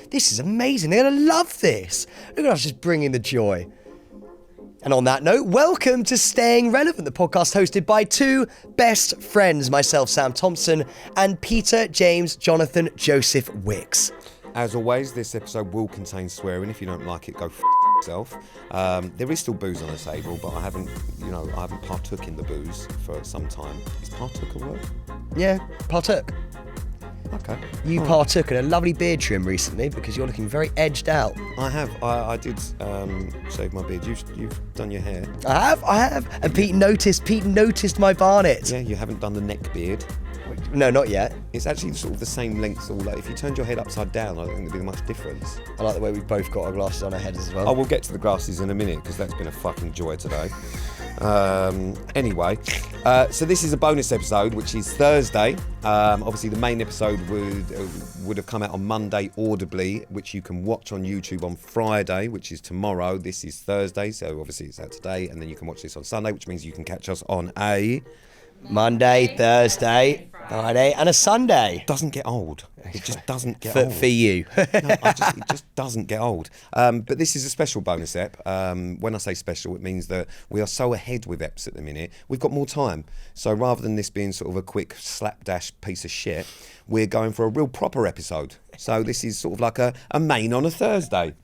this is amazing. They're going to love this. Look at us just bringing the joy. And on that note, welcome to Staying Relevant, the podcast hosted by two best friends, myself, Sam Thompson, and Peter James Jonathan Joseph Wicks. As always, this episode will contain swearing. If you don't like it, go f*** yourself. There is still booze on the table, but I haven't partook in the booze for some time. Is partook a word? Yeah, partook. Okay. You partook in a lovely beard trim recently because you're looking very edged out. I have. I did shave my beard. You've done your hair. I have. And Pete noticed my barnet. Yeah, you haven't done the neck beard. No, not yet. It's actually sort of the same length. If you turned your head upside down, I don't think there'd be much difference. I like the way we've both got our glasses on our heads as well. Oh, we'll get to the glasses in a minute because that's been a fucking joy today. Anyway, so this is a bonus episode, which is Thursday. Obviously, the main episode would have come out on Monday audibly, which you can watch on YouTube on Friday, which is tomorrow. This is Thursday, so obviously it's out today, and then you can watch this on Sunday, which means you can catch us on a Monday, Thursday, Friday, and a Sunday. Doesn't get old. It just doesn't get old. For you. It just doesn't get old. But this is a special bonus ep. When I say special, it means that we are so ahead with eps at the minute. We've got more time. So rather than this being sort of a quick slapdash piece of shit, we're going for a real proper episode. So this is sort of like a main on a Thursday.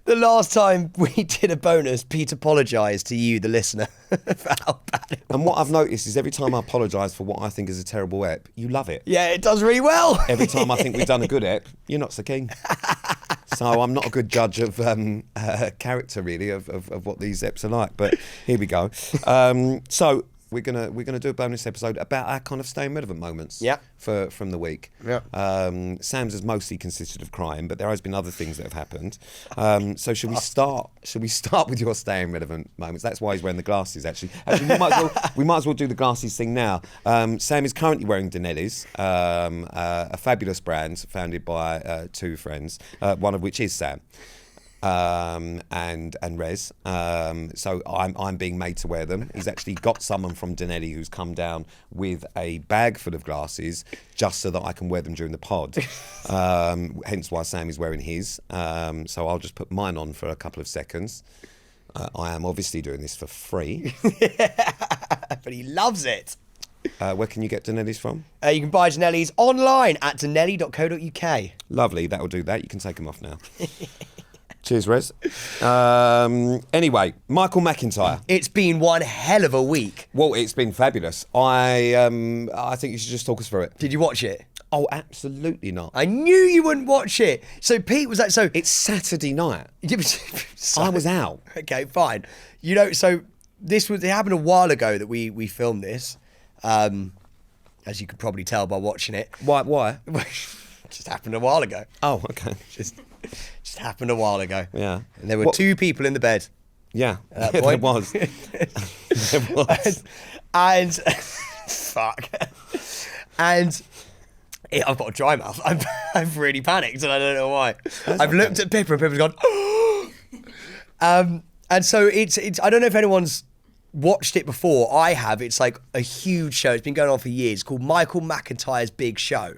The last time we did a bonus, Pete apologised to you, the listener, for how bad it was. And what I've noticed is every time I apologise for what I think is a terrible ep, you love it. Yeah, it does really well. Every time I think we've done a good ep, you're not so keen. So I'm not a good judge of character, really, of what these eps are like. But here we go. So we're gonna do a bonus episode about our kind of staying relevant moments. Yeah. From the week. Yeah. Sam's has mostly consisted of crying, but there has been other things that have happened. So should we start? Should we start with your staying relevant moments? That's why he's wearing the glasses. Actually, we might as well do the glasses thing now. Sam is currently wearing Dinelli's, a fabulous brand founded by two friends, one of which is Sam. And Rez. So I'm being made to wear them. He's actually got someone from Dinelli who's come down with a bag full of glasses just so that I can wear them during the pod. Hence why Sam is wearing his. So I'll just put mine on for a couple of seconds. I am obviously doing this for free. But he loves it. Where can you get Dinelli's from? You can buy Dinelli's online at dinelli.co.uk. Lovely, that'll do that. You can take them off now. Cheers, Rez. Anyway, Michael McIntyre. It's been one hell of a week. Well, it's been fabulous. I think you should just talk us through it. Did you watch it? Oh, absolutely not. I knew you wouldn't watch it. So Pete was like, It's Saturday night. So, I was out. Okay, fine. You know, so it happened a while ago that we filmed this. As you could probably tell by watching it. Why? Just happened a while ago. Oh, okay. Just happened a while ago. Yeah. And there were two people in the bed. Yeah, at that there point. was. There was. And fuck. And I've got a dry mouth. I've really panicked and I don't know why. I've looked at Pippa and Pippa's gone, and so it's I don't know if anyone's watched it before. I have. It's like a huge show. It's been going on for years. It's called Michael McIntyre's Big Show.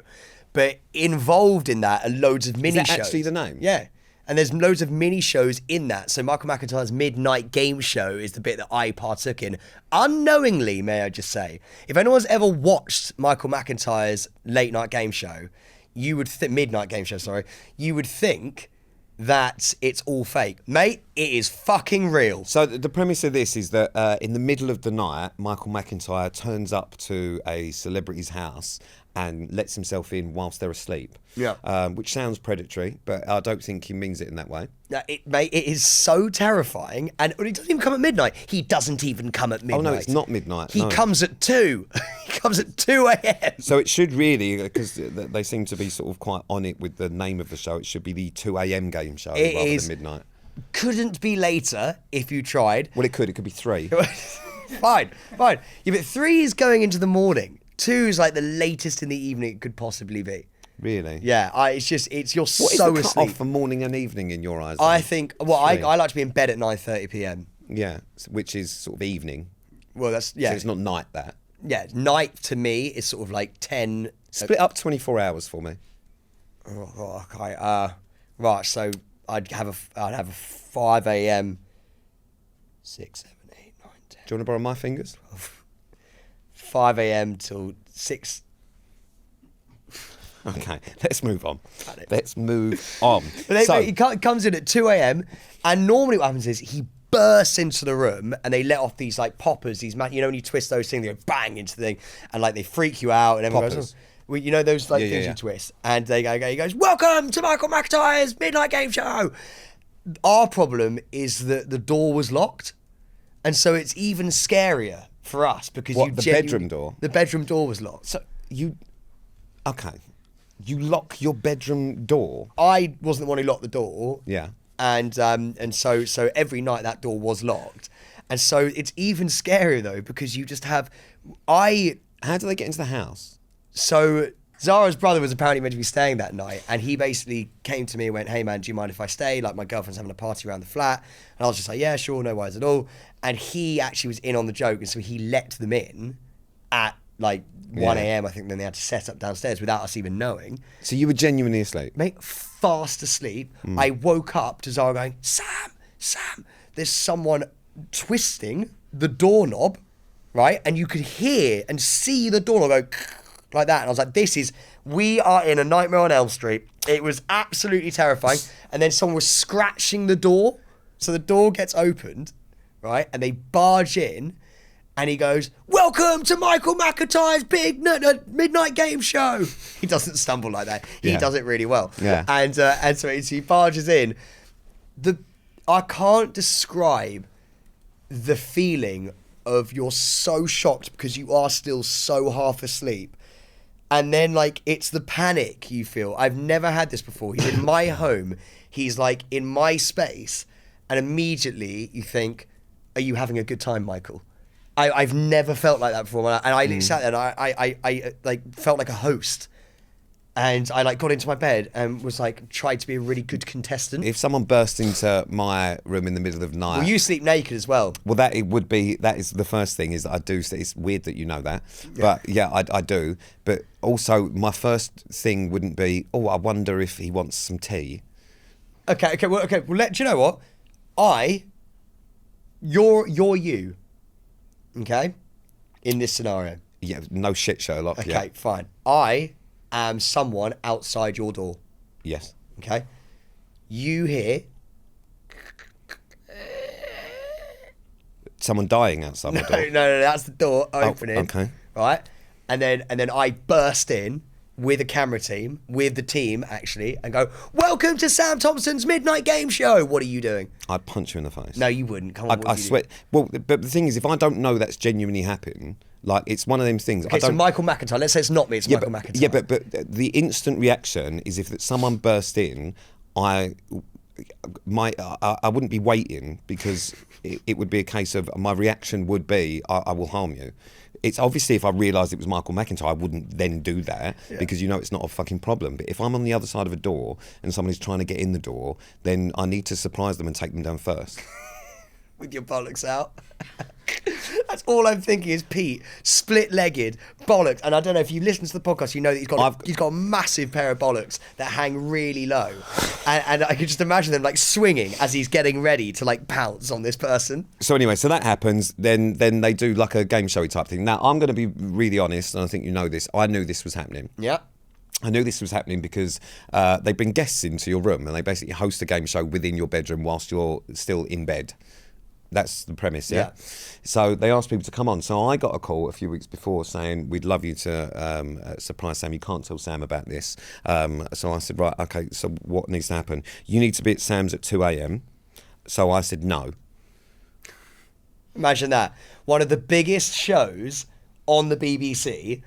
But involved in that are loads of mini shows. Is that actually the name? Yeah. And there's loads of mini shows in that. So Michael McIntyre's Midnight Game Show is the bit that I partook in. Unknowingly, may I just say. If anyone's ever watched Michael McIntyre's late night game show, Midnight Game Show, sorry, you would think that it's all fake. Mate, it is fucking real. So the premise of this is that in the middle of the night, Michael McIntyre turns up to a celebrity's house and lets himself in whilst they're asleep. Yeah. Which sounds predatory, but I don't think he means it in that way. Mate, it is so terrifying. And he doesn't even come at midnight. He doesn't even come at midnight. Oh, no, it's not midnight. He comes at 2. He comes at 2 a.m. So it should really, because they seem to be sort of quite on it with the name of the show, it should be the 2 a.m. game show rather than midnight. Couldn't be later if you tried. Well, it could be 3. Fine. Yeah, but 3 is going into the morning. 2 is like the latest in the evening it could possibly be. Really? Yeah, you're what so is the asleep. cut off for morning and evening in your eyes? I think, I like to be in bed at 9:30 p.m. Yeah, which is sort of evening. Well, that's, yeah. So it's not night, that. Yeah, night to me is sort of like 10. Split up 24 hours for me. Okay, Right, so I'd have a 5 a.m. 6, 7, 8, 9, 10. Do you want to borrow my fingers? 5 a.m. till 6. Okay, let's move on. Let's move on. But he comes in at 2 a.m. and normally what happens is he bursts into the room and they let off these like poppers, these when you twist those things, they go bang into the thing and like they freak you out and everyone goes, well, you know those like things you twist, and he goes, welcome to Michael McIntyre's midnight game show. Our problem is that the door was locked, and so it's even scarier for us because the bedroom door? The bedroom door was locked. So you lock your bedroom door? I wasn't the one who locked the door. Yeah. And so every night that door was locked. And so it's even scarier though, because you just have, How do they get into the house? So Zara's brother was apparently meant to be staying that night, and he basically came to me and went, hey man, do you mind if I stay? Like my girlfriend's having a party around the flat. And I was just like, yeah, sure, no worries at all. And he actually was in on the joke, and so he let them in at like 1 a.m. I think. Then they had to set up downstairs without us even knowing. So you were genuinely asleep? Mate, fast asleep. I woke up to Zara going, Sam, there's someone twisting the doorknob, right? And you could hear and see the doorknob go like that. And I was like, we are in a Nightmare on Elm Street. It was absolutely terrifying. And then someone was scratching the door. So the door gets opened, right? And they barge in. And he goes, welcome to Michael McIntyre's big midnight game show. He doesn't stumble like that. He does it really well. Yeah. And so he barges in. I can't describe the feeling of you're so shocked because you are still so half asleep. And then like it's the panic you feel. I've never had this before. He's in my home. He's like in my space. And immediately you think, are you having a good time, Michael? I've never felt like that before, and I sat there and I like felt like a host, and I like got into my bed and was like tried to be a really good contestant. If someone burst into my room in the middle of the night, Well, you sleep naked as well. well, that is the first thing is that I do. It's weird that you know that, but yeah, I do. But also, my first thing wouldn't be, oh, I wonder if he wants some tea. Okay. Well, do you know what? You're you. Okay, in this scenario. Yeah, no shit, Sherlock. Okay, Yeah. fine. I am someone outside your door. Yes. Okay, you hear Someone dying outside my door. no, that's the door opening. okay. Right, and then I burst in with a camera team, with the team actually, and go, welcome to Sam Thompson's midnight game show. What are you doing? I'd punch you in the face. No, you wouldn't. Come on, I swear. Well, but the thing is, if I don't know that's genuinely happened, like it's one of them things. Okay, so Michael McIntyre. Let's say it's not me. It's Michael McIntyre. Yeah, but the instant reaction is if someone burst in, I wouldn't be waiting because it would be a case of my reaction would be I will harm you. It's obviously if I realised it was Michael McIntyre, I wouldn't then do that because you know it's not a fucking problem. But if I'm on the other side of a door and somebody's trying to get in the door, then I need to surprise them and take them down first. With your bollocks out. That's all I'm thinking is Pete, split-legged, bollocks. And I don't know if you listen to the podcast, you know that he's got a massive pair of bollocks that hang really low. And I can just imagine them like swinging as he's getting ready to like pounce on this person. So anyway, so that happens. Then they do like a game showy type thing. Now I'm going to be really honest, and I think you know this. I knew this was happening. Yeah. I knew this was happening because they bring guests into your room and they basically host a game show within your bedroom whilst you're still in bed. That's the premise, yeah? So they asked people to come on. So I got a call a few weeks before saying, we'd love you to surprise Sam. You can't tell Sam about this. So I said, right, okay, so what needs to happen? You need to be at Sam's at 2 a.m. So I said, no. Imagine that. One of the biggest shows on the BBC.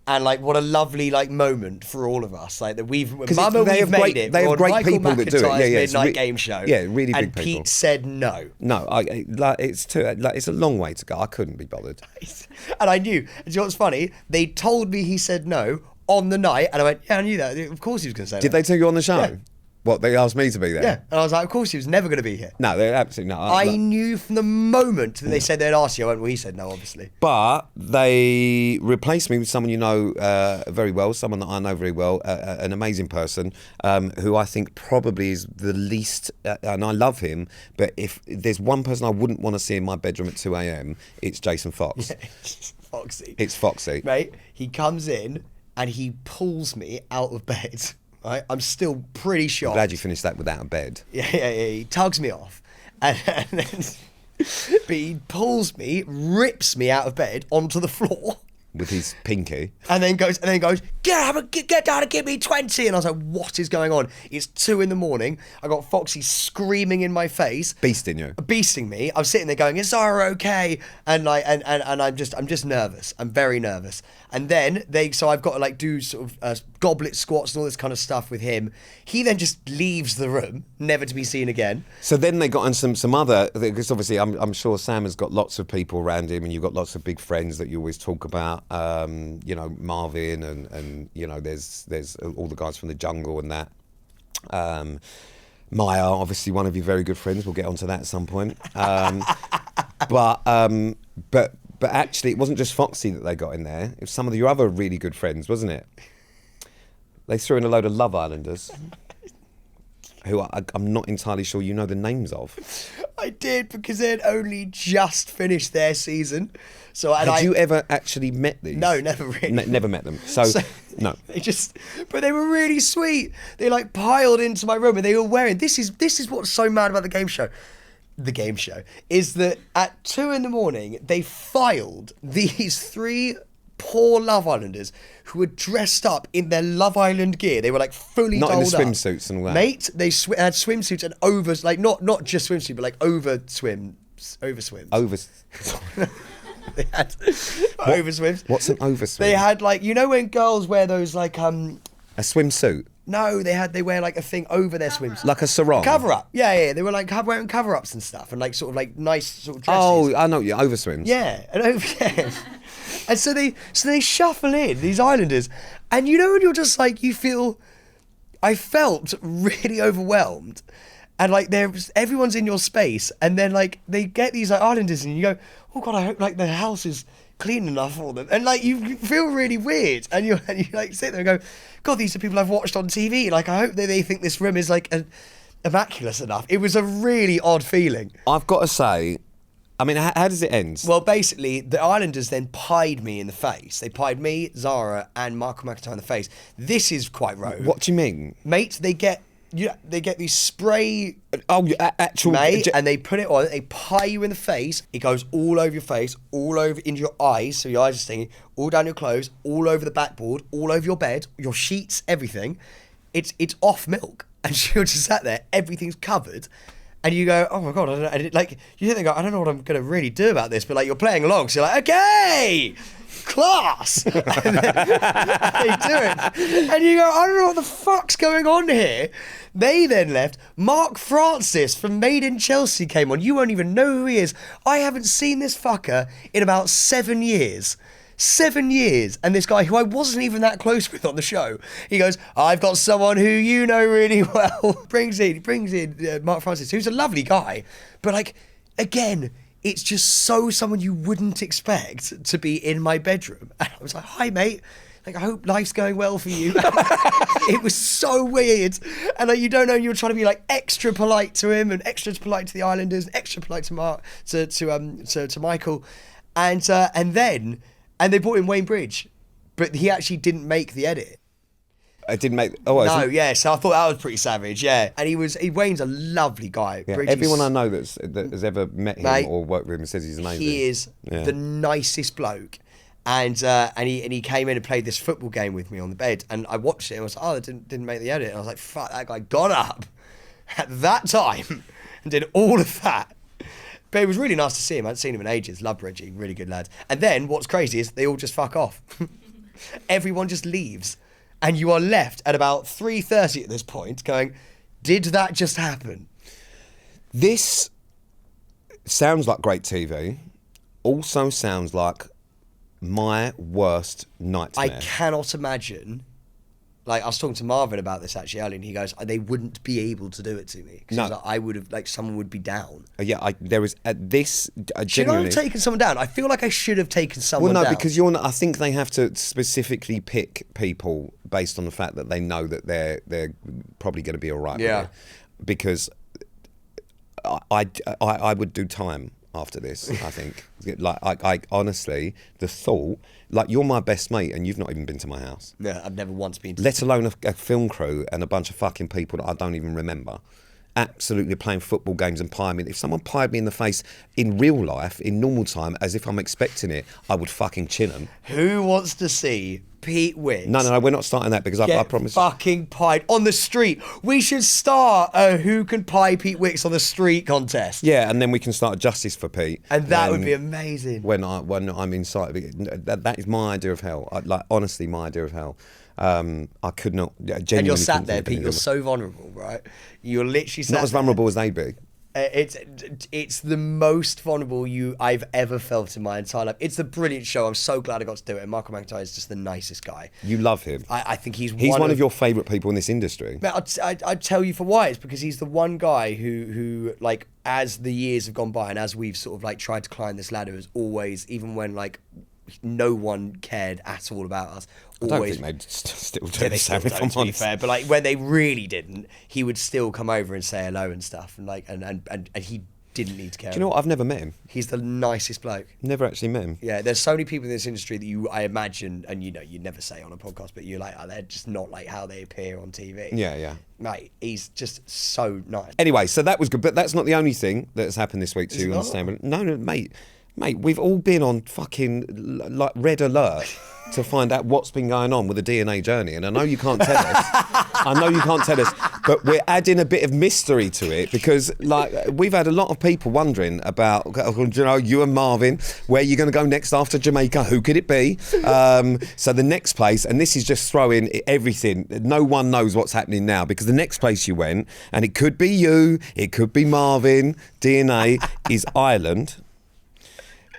And like, what a lovely like moment for all of us. Like that we've made it. They have great Michael people that do it. Yeah, midnight game show. Yeah, really big and people. And Pete said no. No, it's a long way to go. I couldn't be bothered. And I knew. And you know what's funny? They told me he said no on the night, and I went, yeah, I knew that. Of course he was going to say Did they tell you on the show? Yeah. What, they asked me to be there? Yeah. And I was like, of course he was never going to be here. No, they're absolutely not. I knew from the moment that they said they'd ask you. I went, well, he said no, obviously. But they replaced me with someone you know very well, someone that I know very well, an amazing person who I think probably is the least, and I love him, but if there's one person I wouldn't want to see in my bedroom at 2 a.m, it's Jason Fox. Yeah, Foxy. It's Foxy. Mate, he comes in and he pulls me out of bed. Right? I'm still pretty shocked. I'm glad you finished that without a bed. Yeah. He tugs me off. And then but he pulls me, rips me out of bed onto the floor. With his pinky. And then goes, get down and give me 20. And I was like, what is going on? It's 2 a.m. I got Foxy screaming in my face. Beasting me. I'm sitting there going, is Zara okay? And I'm just nervous. I'm very nervous. And then so I've got to like do sort of goblet squats and all this kind of stuff with him. He then just leaves the room, never to be seen again. So then they got on some other, because obviously I'm sure Sam has got lots of people around him, and you've got lots of big friends that you always talk about. You know, Marvin and you know, there's all the guys from the Jungle and that. Maya, obviously one of your very good friends. We'll get onto that at some point. But actually, it wasn't just Foxy that they got in there. It was some of your other really good friends, wasn't it? They threw in a load of Love Islanders, who I'm not entirely sure you know the names of. I did, because they'd only just finished their season. So had you ever actually met these? No, never really. Never met them. So no. But they were really sweet. They like piled into my room, and they were wearing. This is what's so mad about the game show. The game show is that at 2 a.m. they filed these 3 poor Love Islanders who were dressed up in their Love Island gear. They were like fully not dolled in the swimsuits and all that. Mate, they had swimsuits and overs, like not just swimsuit, but like over swims. They had overswims. What's an overswim? They had like, you know when girls wear those like a swimsuit? No, they wear like a thing over their swimsuit. Like a sarong? Cover up. Yeah. They were like wearing cover ups and stuff, and like sort of like nice sort of dresses. Oh, I know, yeah, overswims. Yeah, yeah. And so they shuffle in, these Islanders, and you know when you're just like, I felt really overwhelmed. And like everyone's in your space, and then like they get these like Islanders, and you go, oh God, I hope like the house is clean enough for them, and like you feel really weird, and you like sit there and go, God, these are people I've watched on TV. Like I hope that they think this room is like immaculate enough. It was a really odd feeling. I've got to say, I mean, how does it end? Well, basically, the Islanders then pied me in the face. They pied me, Zara, and Michael McIntyre in the face. This is quite rogue. What do you mean, mate? They get these spray, actual, mate, and they put it on. They pie you in the face. It goes all over your face, all over into your eyes, so your eyes are stinging, all down your clothes, all over the backboard, all over your bed, your sheets, everything. It's off milk, and you're just sat there. Everything's covered, and you go, oh my God, I don't know. And like you think, I don't know what I'm going to really do about this, but like you're playing along, so you're like, okay. Class. And then they do it, and you go, I don't know what the fuck's going on here. They then left. Mark Francis from Made in Chelsea came on. You won't even know who he is. I haven't seen this fucker in about 7 years. 7 years. And this guy who I wasn't even that close with on the show, he goes, I've got someone who you know really well. brings in Mark Francis, who's a lovely guy, but like, again, it's just someone you wouldn't expect to be in my bedroom. And I was like, hi, mate. Like, I hope life's going well for you. It was so weird. And like, you don't know, you were trying to be like extra polite to him and extra polite to the Islanders, and extra polite to Michael. And they brought in Wayne Bridge, but he actually didn't make the edit. I didn't make. No, yeah. So I thought that was pretty savage. Yeah, and Wayne's a lovely guy. Yeah, everyone I know that has ever met him or worked with him says he's amazing. He is the nicest bloke, and he came in and played this football game with me on the bed, and I watched it and I was like, oh, I didn't make the edit. And I was like, fuck, that guy got up at that time and did all of that. But it was really nice to see him. I hadn't seen him in ages. Love Reggie, really good lad. And then what's crazy is they all just fuck off. Everyone just leaves. And you are left at about 3:30 at this point going, did that just happen? This sounds like great TV. Also sounds like my worst nightmare. I cannot imagine Like, I was talking to Marvin about this actually earlier, and he goes, they wouldn't be able to do it to me. Because No. I would have, like, someone would be down. There is this Should genuinely. I have taken someone down? I feel like I should have taken someone Well, no, down. because I think they have to specifically pick people based on the fact that they know that they're probably going to be all right. Yeah. With it. Because I would do time after this. I think, like, I honestly, the thought, like, you're my best mate and you've not even been to my house. Yeah, I've never once been to... Let alone a film crew and a bunch of fucking people that I don't even remember. Absolutely playing football games and pieing me. If someone pied me in the face in real life, in normal time, as if I'm expecting it, I would fucking chin them. Who wants to see Pete Wicks? No, we're not starting that because I promise. Fucking pied on the street. We should start a Who Can Pie Pete Wicks on the Street contest. Yeah, and then we can start Justice for Pete. And that would be amazing. When I'm inside, that is my idea of hell. Honestly, my idea of hell. I could not genuinely. And you're sat there, Pete. You're so vulnerable, right? You're literally sat not as vulnerable as they'd be. It's the most vulnerable I've ever felt in my entire life. It's a brilliant show. I'm so glad I got to do it. And Michael McIntyre is just the nicest guy. You love him. I think he's one of your favourite people in this industry. I'd tell you for why. It's because he's the one guy who like, as the years have gone by and as we've sort of like tried to climb this ladder, has always, even when like no one cared at all about us, I don't think they'd still do the same, if I'm to be honest. fair, but like when they really didn't, he would still come over and say hello and stuff, and like and he didn't need to care. Do you know what? I've never met him. He's the nicest bloke. Never actually met him. Yeah, there's so many people in this industry that I imagine, and you never say on a podcast, but you're like, they're just not like how they appear on TV. Yeah. Mate, he's just so nice. Anyway, so that was good, but that's not the only thing that's happened this week to you on the stand. No, mate, we've all been on fucking like red alert to find out what's been going on with the DNA journey, and I know you can't tell us. But we're adding a bit of mystery to it because, like, we've had a lot of people wondering about, you and Marvin, where you're going to go next after Jamaica. Who could it be? So the next place, and this is just throwing everything. No one knows what's happening now because the next place you went, and it could be you, it could be Marvin. DNA is Ireland.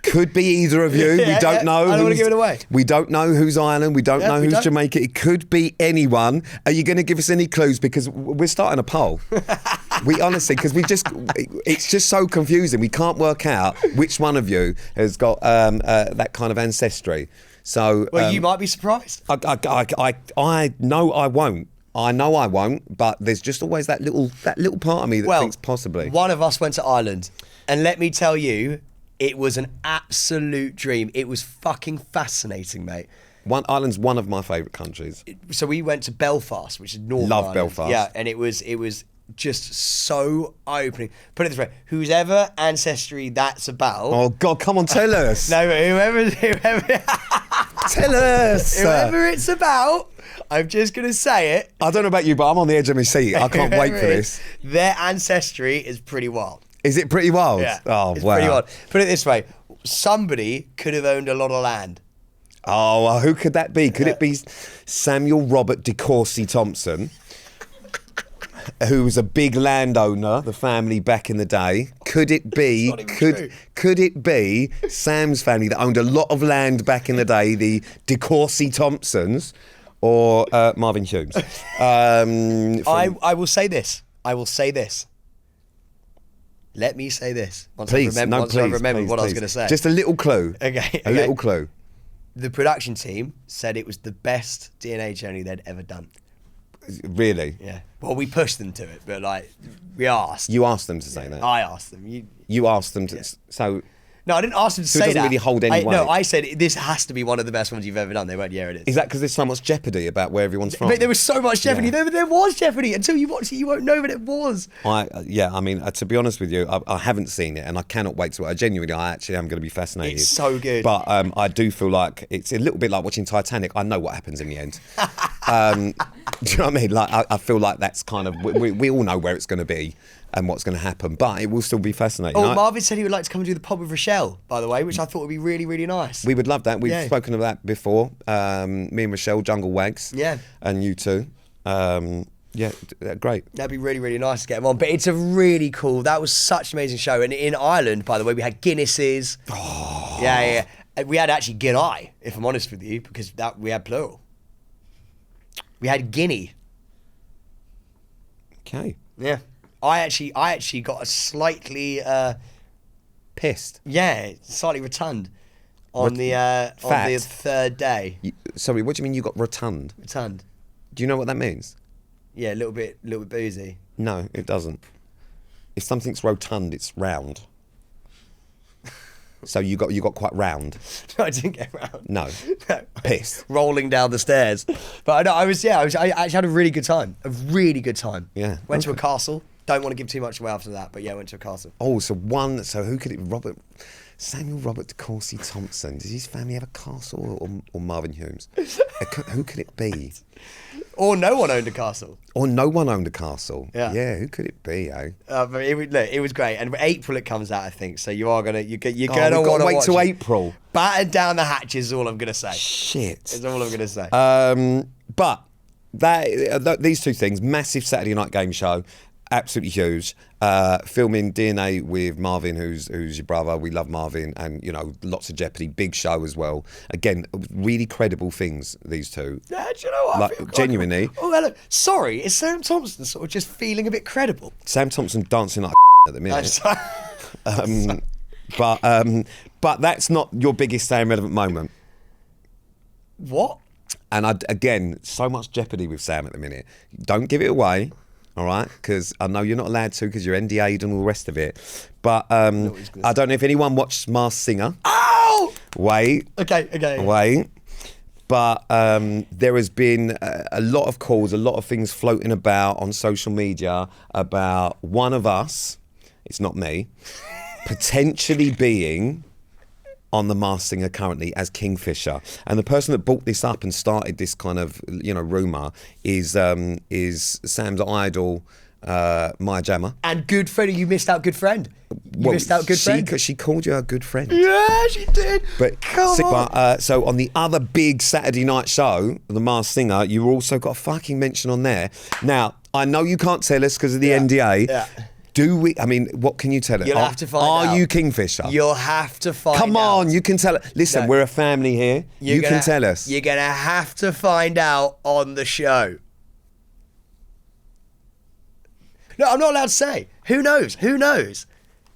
Could be either of you. We don't know. I don't want to give it away. We don't know who's Ireland. We don't know who's Jamaica. It could be anyone. Are you going to give us any clues? Because we're starting a poll. We honestly, because it's just so confusing. We can't work out which one of you has got that kind of ancestry. So, well, you might be surprised. I know I won't. I know I won't, but there's just always that little part of me that thinks possibly. One of us went to Ireland, and let me tell you, it was an absolute dream. It was fucking fascinating, mate. Ireland's one of my favourite countries. So we went to Belfast, which is Northern Love Ireland. Belfast. Yeah, and it was just so eye-opening. Put it this way, whoever ancestry that's about... Oh, God, come on, tell us. No, but whoever tell us. Whoever it's about, I'm just going to say it. I don't know about you, but I'm on the edge of my seat. I can't wait for this. Their ancestry is pretty wild. Is it pretty wild? Yeah. Oh, it's wow. pretty wild. Put it this way, somebody could have owned a lot of land. Oh, well, who could that be? Could it be Samuel Robert de Courcy Thompson, who was a big landowner, the family back in the day? Could it be? Could it be Sam's family that owned a lot of land back in the day, the de Courcy Thompsons, or Marvin Humes? I will say this. Let me say this. Once I remember what I was going to say. Just a little clue. Okay. A little clue. The production team said it was the best DNA journey they'd ever done. Really? Yeah. Well, we pushed them to it, but like, we asked. You asked them to say that? I asked them. You asked them to... So... No, I didn't ask them to say that. It doesn't really hold any weight. No, I said, this has to be one of the best ones you've ever done. They went, yeah, it is. Is that because there's so much jeopardy about where everyone's from? Mate, there was so much jeopardy. Yeah. There was jeopardy. Until you watch it, you won't know what it was. I mean, to be honest with you, I haven't seen it and I cannot wait to... I actually am going to be fascinated. It's so good. But I do feel like it's a little bit like watching Titanic. I know what happens in the end. Do you know what I mean? Like, I feel like that's kind of... We all know where it's going to be and what's going to happen, but it will still be fascinating. Oh, Marvin said he would like to come and do the pub with Rochelle, by the way, which I thought would be really, really nice. We would love that. We've spoken of that before. Me and Rochelle, Jungle Wags. Yeah. And you too. Yeah, great. That'd be really, really nice to get him on. But it's a really cool... That was such an amazing show. And in Ireland, by the way, we had Guinnesses. Oh. Yeah. We had actually Guinea, if I'm honest with you, because we had plural. We had Guinea. Okay. Yeah. I actually got a slightly Pissed. slightly rotund on the third day. Sorry, what do you mean you got rotund? Rotund. Do you know what that means? Yeah, a little bit boozy. No, it doesn't. If something's rotund, it's round. So you got quite round. No, I didn't get round. No. No. Pissed. Rolling down the stairs. But I actually had a really good time. A really good time. Yeah. Went to a castle. Don't want to give too much away after that, but yeah, went to a castle. Oh, so who could it? Samuel Robert de Courcy Thompson. Does his family have a castle or Marvin Humes? Who could it be? Or no one owned a castle. Or no one owned a castle. Yeah. Who could it be, eh? But it was great. And April it comes out, I think. So you're gonna We've want to got to wait till it. April. Batten down the hatches is all I'm gonna say. Shit. Is all I'm gonna say. But these two things, massive Saturday night game show, absolutely huge. Filming DNA with Marvin, who's your brother. We love Marvin, and lots of Jeopardy, big show as well. Again, really credible things. These two. Yeah, do you know what? I feel Genuinely. Oh, hello. Sorry, is Sam Thompson sort of just feeling a bit credible? Sam Thompson dancing like at the I'm minute. sorry. But that's not your biggest Staying Relevant moment. What? And again, so much Jeopardy with Sam at the minute. Don't give it away. All right, because I know you're not allowed to because you're NDA'd and all the rest of it. But I don't know if anyone watched Masked Singer. Oh! Wait. Okay. Wait. But there has been a lot of calls, a lot of things floating about on social media about one of us, it's not me, potentially being on the Masked Singer currently as Kingfisher, and the person that brought this up and started this kind of rumor is Sam's idol, Maya Jama. And good friend, you missed out good friend. You missed out good friend. She called you a good friend. Yeah, she did. But so on the other big Saturday night show, the Masked Singer, you also got a fucking mention on there. Now I know you can't tell us because of the NDA. Yeah. Do we? I mean, what can you tell us? You'll have to find out. Are you Kingfisher? You'll have to find out. Come on, you can tell. Listen, No. we're a family here. You can tell us. You're going to have to find out on the show. No, I'm not allowed to say. Who knows? Who knows?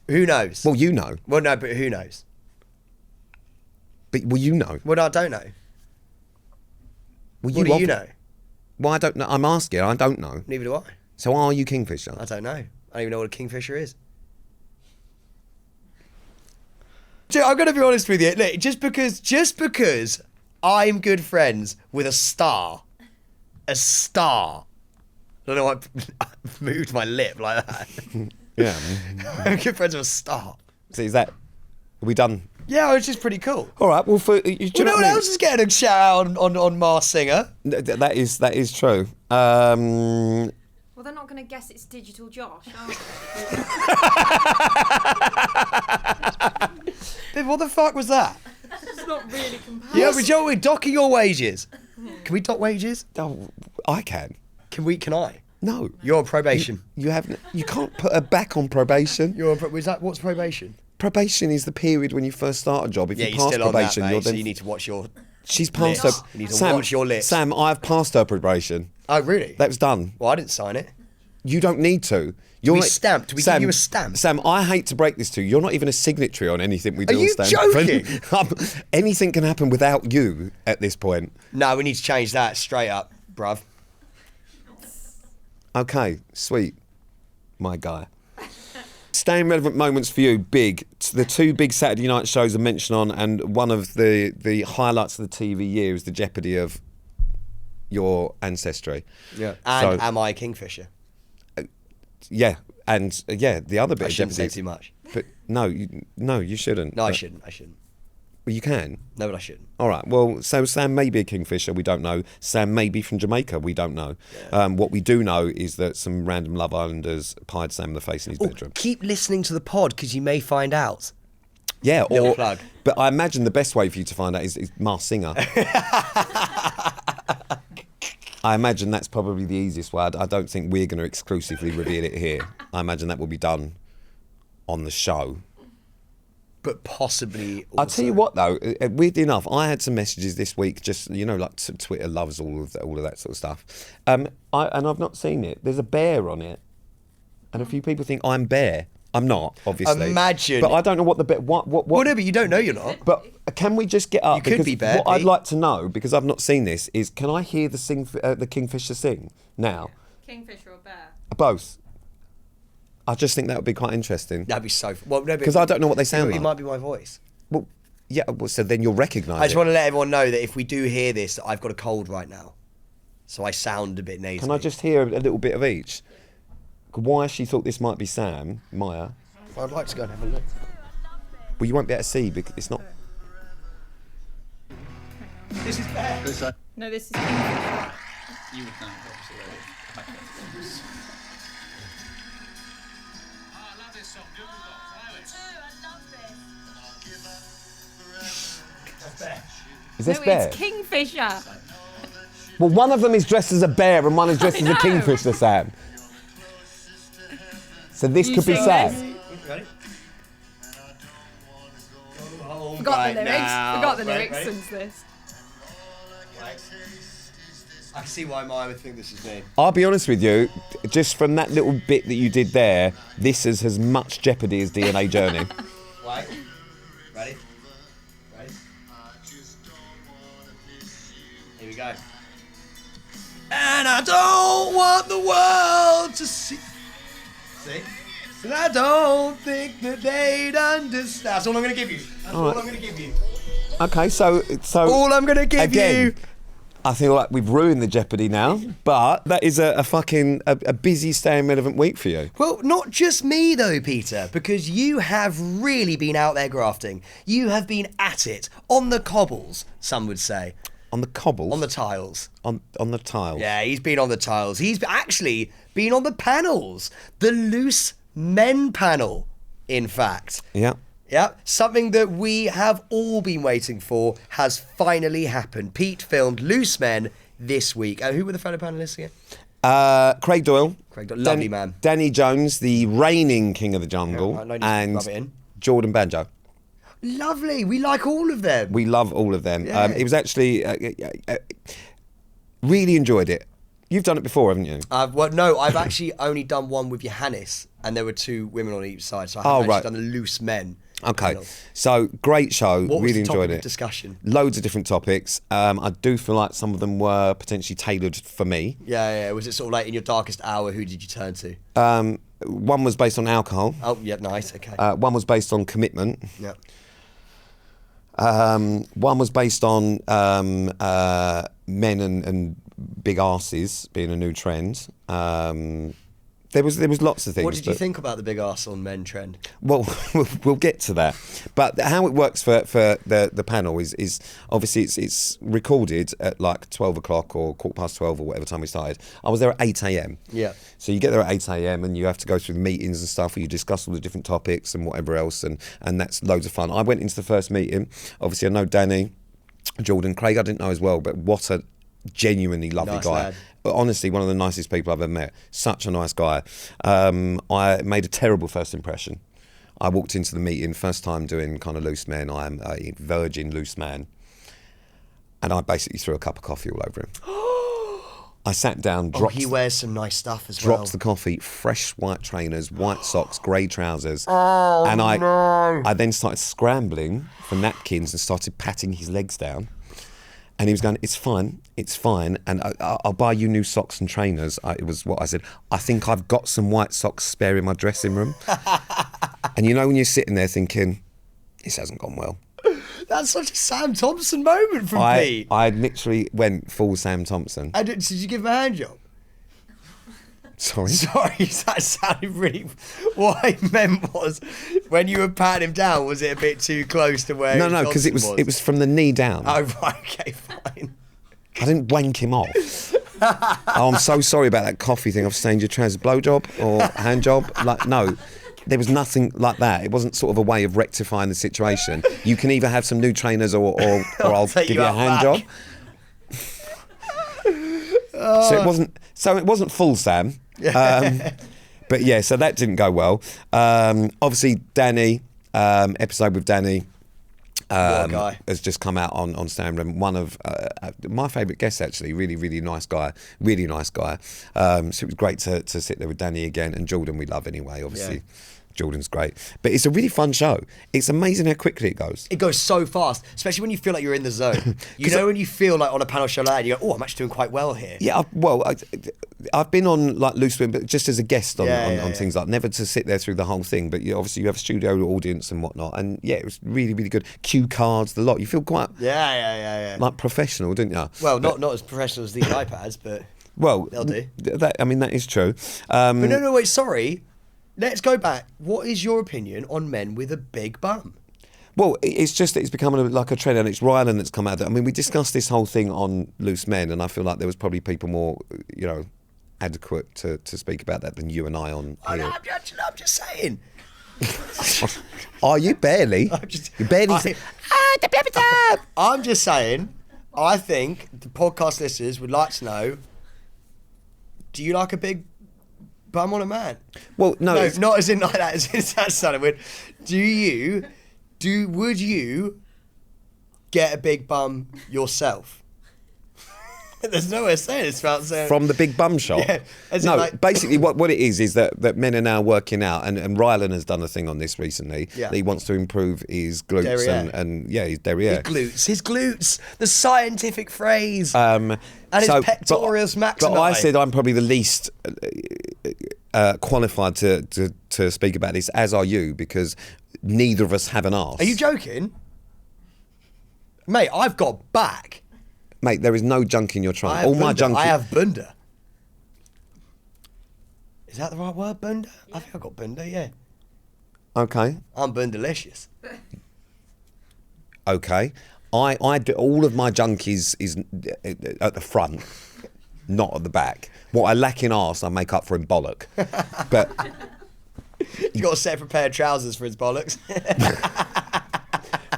Who knows? Well, you know. Well, no, but who knows? But you know. Well, I don't know. Well, What do you know? Well, I don't know. I'm asking. I don't know. Neither do I. So are you Kingfisher? I don't know. I don't even know what a kingfisher is. Dude, I'm gonna be honest with you. Look, just because I'm good friends with a star. I don't know why I moved my lip like that. Yeah. I'm good friends with a star. So is that? Are we done? Yeah, it's just pretty cool. All right. Well, do you know no what one I mean? else is getting a shout out on Masked Singer. That is true. Well, they're not going to guess it's Digital Josh, are they? Babe, what the fuck was that? It's not really comparable. Yeah, but Joe, we're docking your wages. Can we dock wages? Oh, I can. Can I? No. You're on probation. You can't put her back on probation. What's probation? Probation is the period when you first start a job. If Yeah, you you're pass still on that, probation, mate, you're so then. you need to watch your... She's passed lips. her. You need to watch your lips. Sam, I've passed her probation. Oh, really? That was done. Well, I didn't sign it. You don't need to. Do we stamp? Do we give you a stamp? Sam, I hate to break this to you. You're not even a signatory on anything we do. Are you on Stand joking? Anything can happen without you at this point. No, we need to change that straight up, bruv. Okay, sweet. My guy. Staying relevant moments for you, big. The two big Saturday night shows I mentioned on, and one of the highlights of the TV year is the Jeopardy of your ancestry. Yeah. And So- am I a kingfisher? Yeah, and the other bit I of shouldn't say Jeopardy. too much. But no, you shouldn't. No, I But- shouldn't. Well, you can. No, but I shouldn't. All right. Well, so Sam may be a kingfisher. We don't know. Sam may be from Jamaica. We don't know. What we do know is that some random Love Islanders pied Sam in the face in his bedroom. Keep listening to the pod because you may find out. Yeah. Little plug. But I imagine the best way for you to find out is Masked Singer. I imagine that's probably the easiest way. I don't think we're going to exclusively reveal it here. I imagine that will be done on the show. but possibly. I'll tell you what, though. Weirdly enough, I had some messages this week. Just like Twitter loves all of that sort of stuff. And I've not seen it. There's a bear on it, and a few people think I'm bear. I'm not, obviously. Imagine. But I don't know what the bear. What? Well, no, but you don't know you're not. But can we just get up? You could be bear. What I'd like to know, because I've not seen this, is can I hear the kingfisher sing now? Kingfisher or bear? Both. I just think that would be quite interesting. That'd be so. Well, no, because I don't know what they sound like. It might be my voice. Well, yeah. Well, so then you'll recognise it. I just want to let everyone know that if we do hear this, that I've got a cold right now, so I sound a bit nasally. Can I just hear a little bit of each? Why she thought this might be Sam, Maya. Well, I'd like to go and have a look. Well, you won't be able to see because it's not. This is bear. No, this is Kingfisher. You would know, obviously. I love this song. Do Is this No, bear? it's Kingfisher. Well, one of them is dressed as a bear and one is dressed as a kingfisher, Sam. So this could be sing Sam. this. Ready? Forgot the lyrics. Forgot the lyrics since this. I see why Maya would think this is me. I'll be honest with you, just from that little bit that you did there, this is as much Jeopardy as DNA Journey. Right. Ready? Ready? Here we go. And I don't want the world to see. See? And I don't think that they'd understand. That's all I'm going to give you. That's all I'm going to give you. Okay, so All I'm going to give again, you. I feel like we've ruined the Jeopardy now, but that is a fucking busy staying relevant week for you. Well, not just me though, Peter, because you have really been out there grafting. You have been at it, on the cobbles, some would say. On the cobbles? On the tiles. On the tiles. Yeah, he's been on the tiles. He's actually been on the panels. The loose men panel, in fact. Yeah. Yeah, something that we have all been waiting for has finally happened. Pete filmed Loose Men this week. Who were the fellow panellists again? Craig Doyle. Lovely man. Danny Jones, the reigning King of the Jungle. Yeah, no need to rub it in. And Jordan Banjo. Lovely. We like all of them. We love all of them. Yeah. It was actually... really enjoyed it. You've done it before, haven't you? Well, no, I've actually only done one with Johannes, and there were two women on each side, so I haven't actually done the Loose Men. Okay, panel. so great show. What was really the topic enjoyed of it. discussion? Loads of different topics. I do feel like some of them were potentially tailored for me. Yeah. Was it sort of like in your darkest hour, who did you turn to? One was based on alcohol. Oh, yeah, nice, okay. One was based on commitment. Yeah. One was based on men and big arses being a new trend. There was lots of things. What did you think about the big arse on men trend? Well, we'll get to that. But how it works for the panel is obviously it's recorded at like 12 o'clock or 12:15 or whatever time we started. I was there at 8 a.m. Yeah. So you get there at 8 a.m. and you have to go through the meetings and stuff where you discuss all the different topics and whatever else, and that's loads of fun. I went into the first meeting. Obviously, I know Danny, Jordan, Craig I didn't know as well, but what a genuinely lovely Nice guy. lad. Honestly, one of the nicest people I've ever met. Such a nice guy. I made a terrible first impression. I walked into the meeting, first time doing kind of loose men. I am a virgin loose man. And I basically threw a cup of coffee all over him. I sat down, dropped... he wears some nice stuff as well. Dropped the coffee, fresh white trainers, white socks, grey trousers. Oh, and no. I then started scrambling for napkins and started patting his legs down. And he was going, it's fine, and I'll buy you new socks and trainers. It was what I said. I think I've got some white socks spare in my dressing room. And you know when you're sitting there thinking, this hasn't gone well. That's such a Sam Thompson moment from Pete. I literally went full Sam Thompson. Did you give him a hand job? Sorry? Sorry, that sounded really... What I meant was, when you were patting him down, was it a bit too close to where No, because it was from the knee down. Oh, right, okay, fine. I didn't wank him off. Oh, I'm so sorry about that coffee thing. I've stained your trousers. Blowjob or hand job? Like, no. There was nothing like that. It wasn't sort of a way of rectifying the situation. You can either have some new trainers or I'll give you a hand job. So it wasn't full Sam. But yeah, so that didn't go well. Obviously, Danny, episode with Danny. What a guy. Has just come out on Stand. One of my favourite guests, actually. Really, really nice guy. Really nice guy. So it was great to sit there with Danny again. And Jordan we love anyway, obviously. Yeah. Jordan's great. But it's a really fun show. It's amazing how quickly it goes. It goes so fast, especially when you feel like you're in the zone. You know when you feel like on a panel show like that, you go, oh, I'm actually doing quite well here. Yeah, I've been on like Loose Women, but just as a guest on things like, never to sit there through the whole thing, but obviously you have a studio audience and whatnot, and yeah, it was really, really good. Cue cards, the lot. You feel quite like professional, didn't you? Well, not as professional as these iPads, but they'll do. That is true. But no, wait, sorry. Let's go back. What is your opinion on men with a big bum? Well, it's just that it's becoming like a trend, and it's Rylan that's come out. I mean, we discussed this whole thing on Loose Men, and I feel like there was probably people more, adequate to speak about that than you and I on here. I'm just saying. Are you barely? You barely. I'm just saying. I think the podcast listeners would like to know: do you like a big bum on a man? Well, no, not as in like that. As in that sounded weird. Would you get a big bum yourself? There's no way of saying it without saying from the big bum shop. Yeah, no, basically what it is that men are now working out, and Rylan has done a thing on this recently. Yeah. That he wants to improve his glutes his derriere. His glutes, the scientific phrase. And his pectoralis maximi. But I said I'm probably the least qualified to speak about this, as are you, because neither of us have an arse. Are you joking? Mate, I've got back. Mate, there is no junk in your trunk. All my junk. I have bunda. Is that the right word, bunda? I think I got bunda, yeah. Okay. I'm bundalicious. Okay. I do, all of my junk is at the front, not at the back. What I lack in arse, I make up for in bollock. But you got a separate pair of trousers for his bollocks.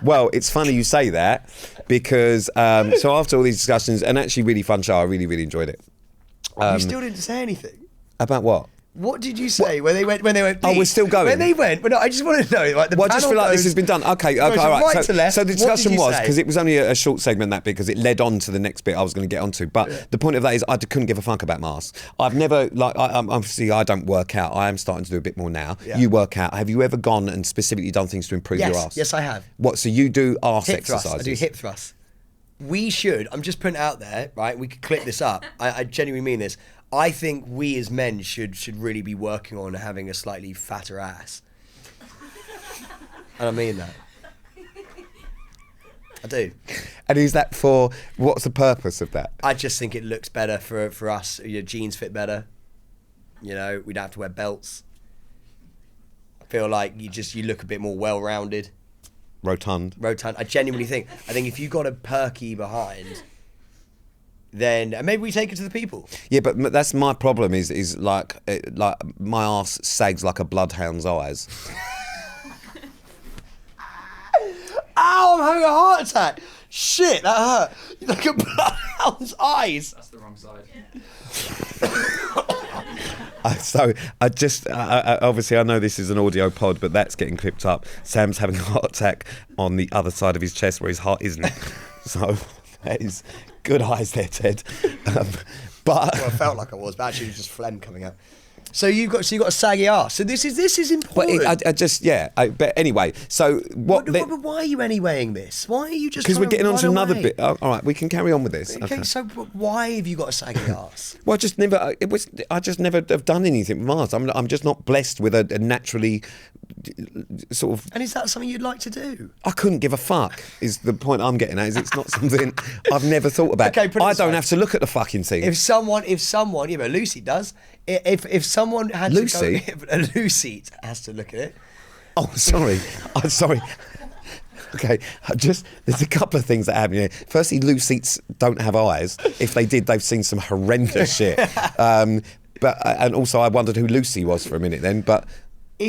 Well, it's funny you say that, because so after all these discussions, and actually really fun show, I really, really enjoyed it. You still didn't say anything. About what? What did you say when they went? Oh, we're still going. When they went, but no, I just want to know. Like the I just feel like this has been done. Okay, all right. Right to left. So the discussion was, say? because it was only a short segment, that because it led on to the next bit I was going to get onto. But the point of that is, I couldn't give a fuck about my arse. I've never obviously I don't work out. I am starting to do a bit more now. Yeah. You work out. Have you ever gone and specifically done things to improve your arse? Yes, I have. What? So you do arse hip exercises? Thrust. I do hip thrusts. We should. I'm just putting it out there, right? We could clip this up. I genuinely mean this. I think we as men should really be working on having a slightly fatter ass. And I mean that. I do. And is that for, what's the purpose of that? I just think it looks better for us. Your jeans fit better. You know, we don't have to wear belts. I feel like you look a bit more well-rounded. Rotund. I genuinely think. I think if you got a perky behind, then maybe we take it to the people. Yeah, but that's my problem. Is like my arse sags like a bloodhound's eyes. Ow! I'm having a heart attack. Shit, that hurt. Like a bloodhound's eyes. That's the wrong side. So obviously I know this is an audio pod, but that's getting clipped up. Sam's having a heart attack on the other side of his chest where his heart isn't. So that is good eyes there, Ted. But well, I felt like I was, but actually it was just phlegm coming out. So you got a saggy arse. So this is important. But but anyway, so what? But why are you anywaying this? Why are you just? Because we're getting on to another bit. All right, we can carry on with this. Okay. So why have you got a saggy arse? Well, I just never have done anything with arse. I'm just not blessed with a naturally sort of. And is that something you'd like to do? I couldn't give a fuck. Is the point I'm getting at? Is it's not something I've never thought about. Okay, I don't have to look at the fucking thing. If someone, Lucy does. If someone had Lucy? to go, Lucy has to look at it. Oh, sorry. I'm sorry. Okay, there's a couple of things that happen here. Firstly, loose seats don't have eyes. If they did, they've seen some horrendous shit. And also, I wondered who Lucy was for a minute then. But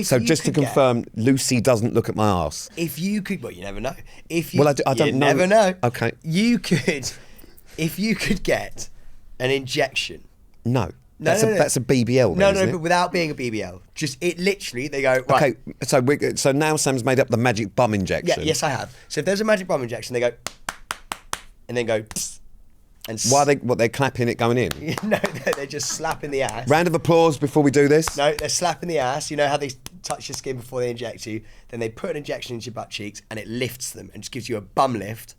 so just to confirm, Lucy doesn't look at my arse. If you could, well, you never know. I don't know. You never know. Okay. You could, if you could get an injection. No. That's a BBL. No, then, isn't but it? without being a BBL. Just it literally, they go, right. Okay, so now Sam's made up the magic bum Yeah, injection. yes, I have. So if there's a magic bum injection, they go, and then go, and Why they're clapping it going in? no, they're just slapping the ass. Round of applause before we do this. No, they're slapping the ass. You know how they touch your skin before they inject you? Then they put an injection into your butt cheeks and it lifts them and just gives you a bum lift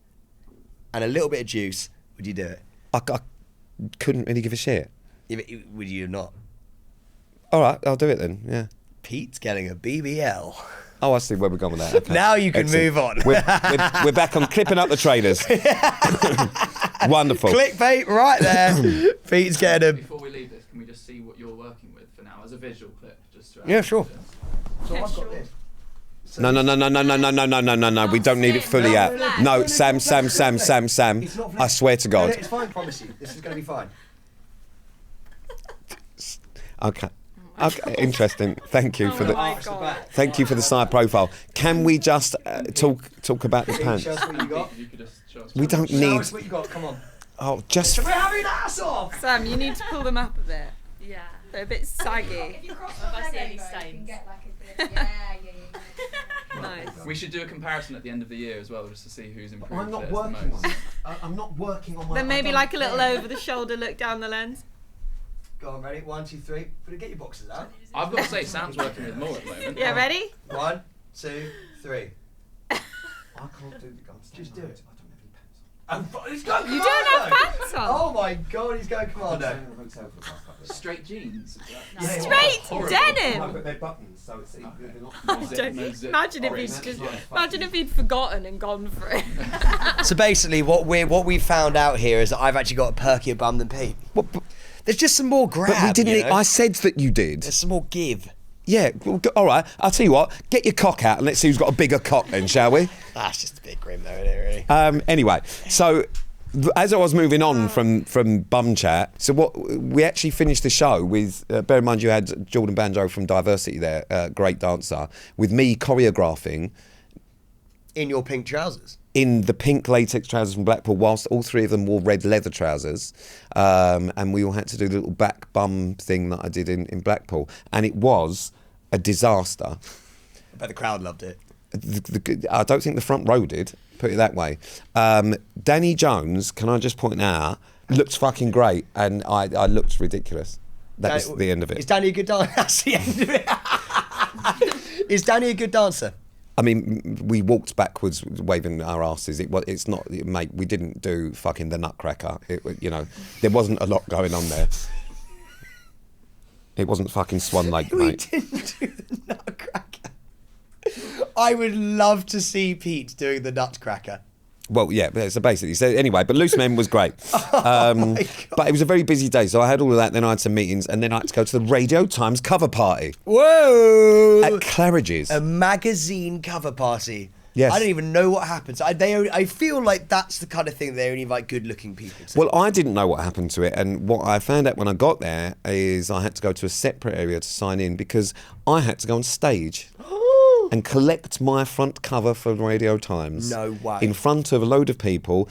and a little bit of juice. Would you do it? I couldn't really give a shit. Would you not? All right, I'll do it then. Yeah. Pete's getting a BBL. Oh, I see where we're going with that. Okay. Now you can Excellent. move on. We're back on clipping up the trailers. Wonderful. Clickbait right there. Pete's getting a... Before we leave this, can we just see what you're working with for now as a visual clip? Just to Yeah, sure. So I've got this. No. We don't need it fully out. No, Sam. It's not I swear to God. No, it's fine, promise you. This is going to be fine. Okay. Okay, interesting. Thank you for Oh the my God. thank you for the side profile. Can we just talk about the Show pants? us what you got. If you could just show us. We don't Show need. us what you got. Come on. Oh, just We're having ass off. Sam, you need to pull them up a bit. Yeah. They're a bit saggy. If you cross If I my see leg any over, you stains. can get like a bit. Yeah. Nice. We should do a comparison at the end of the year as well, just to see who's improved. I'm not it the working most. on it. I'm not working on my. Then maybe like a little over the shoulder look down the lens. Go on, ready? 1, 2, 3. Get your boxes out. I've got to say, Sam's working with more at the moment. Yeah, ready? 1, 2, 3. I can't do the guns. Just do it. I don't have any pants He's going You don't have pants on. Oh my God, he's going commando. on. Straight jeans. Yeah. Straight Horrible. No, denim. but they're buttons, so it's they're not. Oh, Zip, don't- no zip. imagine if Orange. he'd just imagine if he'd forgotten and gone for it. So basically, what we found out here is that I've actually got a perkier bum than Pete. There's just some more grab. But we didn't. you know? I said that you did. There's some more give. Yeah. Well, all right. I'll tell you what. Get your cock out and let's see who's got a bigger cock then, shall we? That's just a bit grim, though, isn't it? Really. Anyway, so as I was moving on from bum chat, so what we actually finished the show with. Bear in mind, you had Jordan Banjo from Diversity there, great dancer, with me choreographing In your pink trousers. in the pink latex trousers from Blackpool, whilst all three of them wore red leather trousers, and we all had to do the little back bum thing that I did in Blackpool, and it was a disaster. I bet the crowd loved it. I don't think the front row did, put it that way. Danny Jones, can I just point out, looked fucking great, and I looked ridiculous. That was the end of Is it. Danny a good dancer? That's the end of it. Is Danny a good dancer? I mean, we walked backwards waving our asses. It's not, mate, we didn't do fucking the Nutcracker. There wasn't a lot going on there. It wasn't fucking Swan Lake, We mate. didn't do the Nutcracker. I would love to see Pete doing the Nutcracker. Well, yeah, so basically. So anyway, but Loose Men was great. my God. But it was a very busy day, so I had all of that, then I had some meetings, and then I had to go to the Radio Times cover party Whoa! at Claridge's. A magazine cover party. Yes. I don't even know what happens. I feel like that's the kind of thing they only invite good-looking people to. Well, I didn't know what happened to it, and what I found out when I got there is I had to go to a separate area to sign in because I had to go on stage and collect my front cover for Radio Times. No way. In front of a load of people.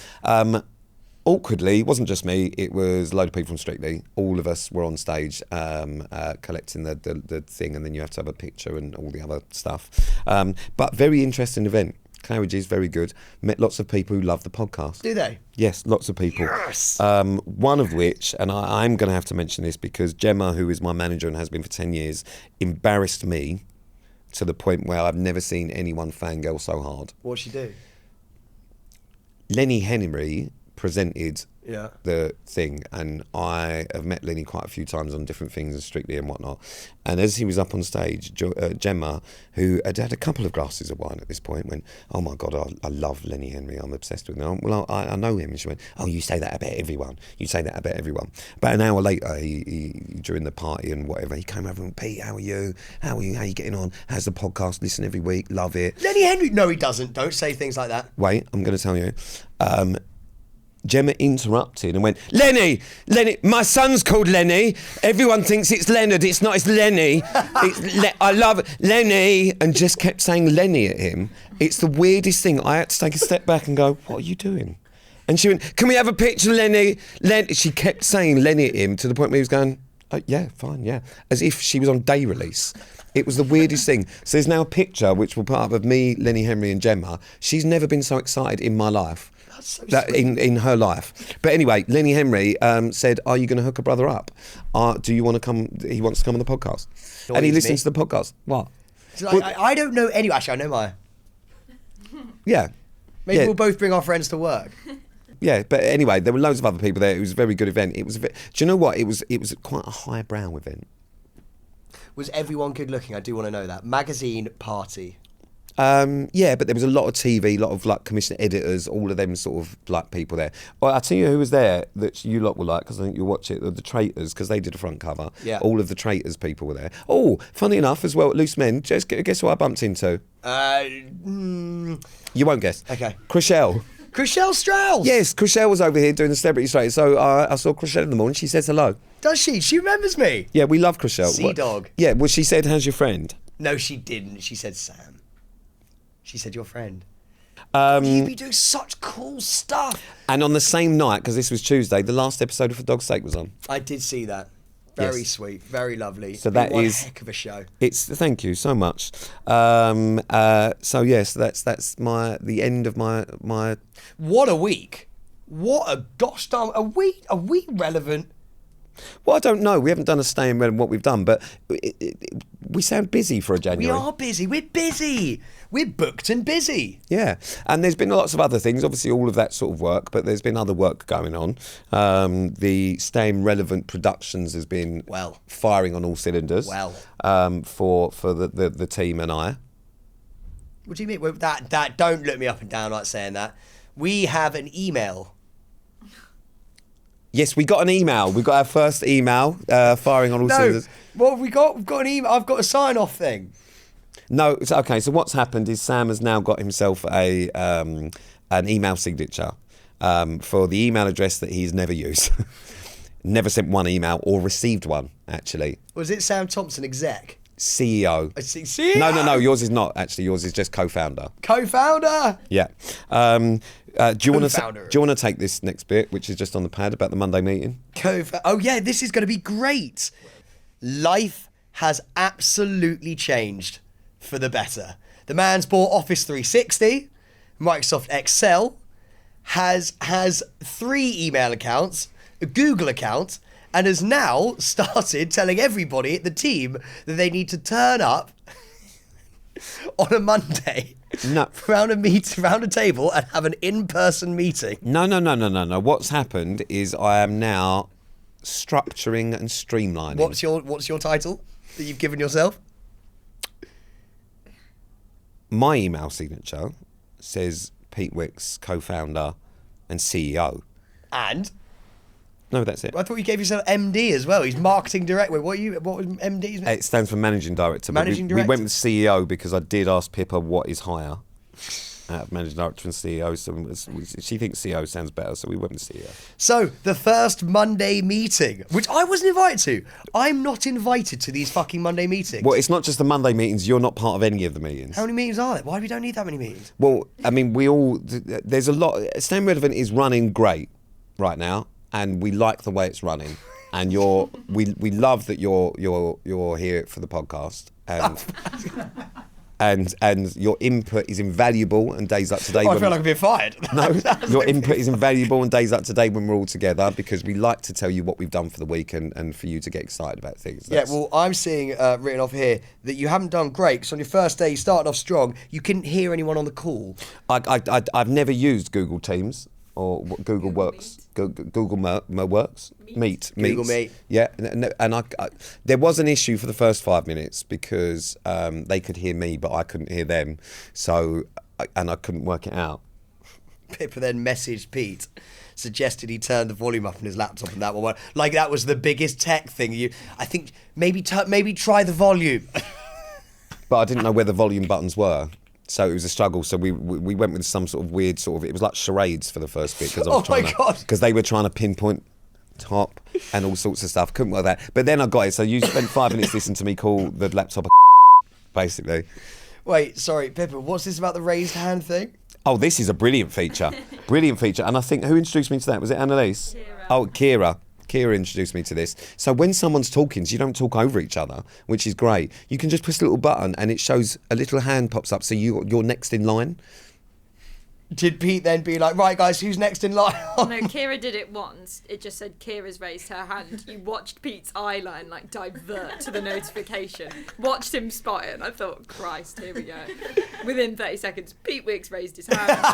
Awkwardly, it wasn't just me, it was a load of people from Strictly. All of us were on stage collecting the thing, and then you have to have a picture and all the other stuff. But very interesting event. Claridge is very good. Met lots of people who love the podcast. Do they? Yes, lots of people. Yes. One of which, and I'm going to have to mention this because Gemma, who is my manager and has been for 10 years, embarrassed me to the point where I've never seen anyone fangirl so hard. What'd she do? Lenny Henry presented Yeah. the thing, and I have met Lenny quite a few times on different things and Strictly and whatnot, and as he was up on stage, Gemma, who had had a couple of glasses of wine at this point, went, "Oh my God, I love Lenny Henry, I'm obsessed with him." Well, I know him. And she went, "Oh, you say that about everyone, you say that about everyone." About an hour later, he during the party and whatever, he came over and went, "Pete, how are you how are you getting on? How's the podcast? Listen every week, love it." Lenny Henry? No, he doesn't. Don't say things like that. Wait, I'm going to tell you. Gemma interrupted and went, Lenny, my son's called Lenny. Everyone thinks it's Leonard. It's not, it's Lenny. I love it. Lenny. And just kept saying Lenny at him. It's the weirdest thing. I had to take a step back and go, what are you doing? And she went, can we have a picture, Lenny? She kept saying Lenny at him to the point where he was going, Yeah, fine, yeah. As if she was on day release. It was the weirdest thing. So there's now a picture which will put up of me, Lenny Henry and Gemma. She's never been so excited in my life. That's so sweet. In her life. But anyway, Lenny Henry said, are you going to hook a brother up? Do you want to come? He wants to come on the podcast. And he listens to the podcast. What? So I don't know any. Actually, I know Maya. Yeah. Maybe Yeah. we'll both bring our friends to work. Yeah, but anyway, there were loads of other people there. It was a very good event. Do you know what? It was quite a highbrow event. Was everyone good looking? I do want to know that. Magazine party. Yeah, but there was a lot of TV, a lot of like commissioner editors, all of them sort of like people there. Well, I'll tell you who was there that you lot will like, because I think you'll watch it, the Traitors, because they did a front cover. Yeah. All of the Traitors people were there. Oh, funny enough as well, Loose Men, just guess who I bumped into? You won't guess. Okay. Chriselle. Chriselle Strauss. Yes, Chriselle was over here doing the Celebrity Straight. So I saw Chriselle in the morning. She says hello. Does she? She remembers me. Yeah, we love Chriselle. Sea dog. Yeah, well, she said, how's your friend? No, she didn't. She said Sam. She said your friend. You'd be doing such cool stuff. And on the same night, because this was Tuesday, the last episode of For Dog's Sake was on. I did see that. Very Yes. sweet. Very lovely. So that One is- heck of a show. Thank you so much. So yes, that's the end of my. What a week. What a gosh darn a week relevant. Well, I don't know. We haven't done a stay in what we've done, but we sound busy for a We January. are busy. We're busy. We're booked and busy. Yeah, and there's been lots of other things. Obviously, all of that sort of work, but there's been other work going on. The Staying Relevant Productions has been firing on all cylinders. For the team and I. What do you mean? Well, that don't look me up and down like saying that. We have an email. Yes, we got an email. We got our first email firing on all cylinders. Well, we've got an email. I've got a sign-off thing. No, okay. So what's happened is Sam has now got himself an email signature for the email address that he's never used, never sent one email or received one. Actually, Was it Sam Thompson, exec? CEO. I see. CEO. No. Yours is not actually. Yours is just co-founder. Co-founder. Yeah. Do you want Co-founder. to take this next bit, which is just on the pad about the Monday meeting? Oh yeah, this is going to be great. Life has absolutely changed for the better. The man's bought Office 360, Microsoft Excel, has 3 email accounts, a Google account, and has now started telling everybody at the team that they need to turn up on a Monday. No. Round a table and have an in-person meeting. No. What's happened is I am now structuring and streamlining. What's your title that you've given yourself? My email signature says Pete Wicks, co-founder and CEO. And No, that's it. I thought you gave yourself MD as well. He's marketing director. What was MD? It stands for managing director. but Managing we director. went with CEO because I did ask Pippa what is higher out of managing director and CEO. So she thinks CEO sounds better, so we went with CEO. So the first Monday meeting, which I wasn't invited to. I'm not invited to these fucking Monday meetings. Well, it's not just the Monday meetings. You're not part of any of the meetings. How many meetings are there? Why we don't need that many meetings? Well, I mean, there's a lot. Staying Relevant is running great right now, and we like the way it's running. And we love that you're here for the podcast, and your input is invaluable and days up to date. I feel like I'm being fired. No, your input is invaluable and days up to date when we're all together, because we like to tell you what we've done for the week and for you to get excited about things. Yeah, well, I'm seeing written off here that you haven't done great, because on your first day you started off strong. You couldn't hear anyone on the call. I've never used Google Teams or Google Works. Google Works? Meet. Google Meet. Yeah, and I there was an issue for the first 5 minutes because they could hear me, but I couldn't hear them. So, and I couldn't work it out. Pippa then messaged Pete, suggested he turned the volume up on his laptop, and that one, like that was the biggest tech thing. I think maybe try the volume. But I didn't know where the volume buttons were. So it was a struggle. So we went with some sort of weird it was like charades for the first bit because they were trying to pinpoint top and all sorts of stuff. Couldn't work that. But then I got it. So you spent 5 minutes listening to me call the laptop basically. Wait, sorry, Pippa, what's this about the raised hand thing? Oh, this is a brilliant feature. Brilliant feature. And I think, who introduced me to that? Was it Annalise? Kira. Oh, Kira. Kira introduced me to this. So when someone's talking, so you don't talk over each other, which is great. You can just push a little button and it shows a little hand pops up, so you're next in line. Did Pete then be like, right, guys, who's next in line? No, Kira did it once. It just said Kira's raised her hand. You watched Pete's eye line like divert to the notification. Watched him spot it, and I thought, Christ, here we go. Within 30 seconds, Pete Wicks raised his hand.